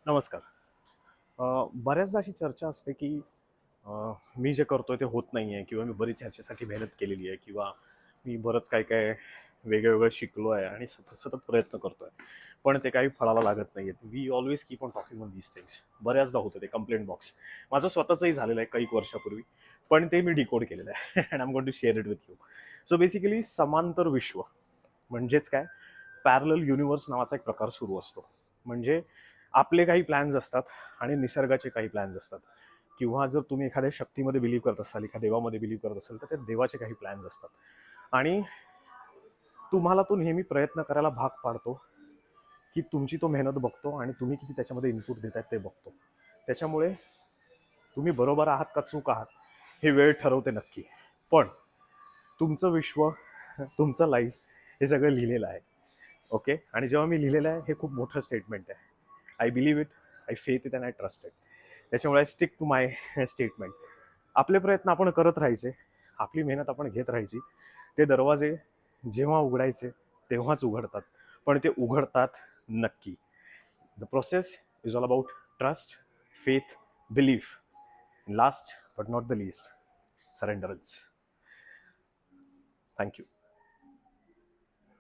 नमस्कार. बऱ्याचदा अशी चर्चा असते की मी जे करतोय ते होत नाही आहे किंवा मी बरीच ह्याच्यासाठी मेहनत केलेली आहे किंवा मी बरंच काय काय वेगळं शिकलो आहे आणि सतत सतत प्रयत्न करतोय, पण ते काही फळाला लागत नाही आहेत. We always keep on talking on these things. बऱ्याचदा होतं ते कंप्लेंट बॉक्स. माझं स्वतःचंही झालेलं आहे काही वर्षापूर्वी, पण ते मी डिकोड केलेलं आहे and I am going to share it with you. So basically समांतर विश्व म्हणजेच काय, पॅरलल युनिव्हर्स नावाचा एक प्रकार सुरू असतो. म्हणजे आपले काही प्लॅन्स असतात आणि निसर्गाचे काही प्लॅन्स असतात, किंवा जर तुम्ही एखाद्या शक्तीमध्ये बिलीव्ह करत असाल, एखाद्या देवामध्ये बिलीव्ह करत असाल, तर त्या देवाचे काही प्लॅन्स असतात आणि तुम्हाला तो नेहमी प्रयत्न करायला भाग पाडतो, की तुमची तो मेहनत बघतो आणि तुम्ही किती त्याच्यामध्ये इनपुट देतायत ते बघतो. त्याच्यामुळे तुम्ही बरोबर आहात का चूक आहात हे वेळ ठरवते नक्की. पण तुमचं विश्व, तुमचं लाईफ हे सगळं लिहिलेलं आहे. ओके. आणि जेव्हा मी लिहिलेलं आहे हे खूप मोठं स्टेटमेंट आहे. I believe it, I faith it and I trust it. त्याच्यामुळे I stick to my statement. आपले प्रयत्न आपण करत राहायचे, आपली मेहनत आपण घेत राहायची. ते दरवाजे जेव्हा उघडायचे तेव्हाच उघडतात, पण ते उघडतात नक्की. The process is all about trust, faith, belief. Last but not the least, surrenderance. Thank you.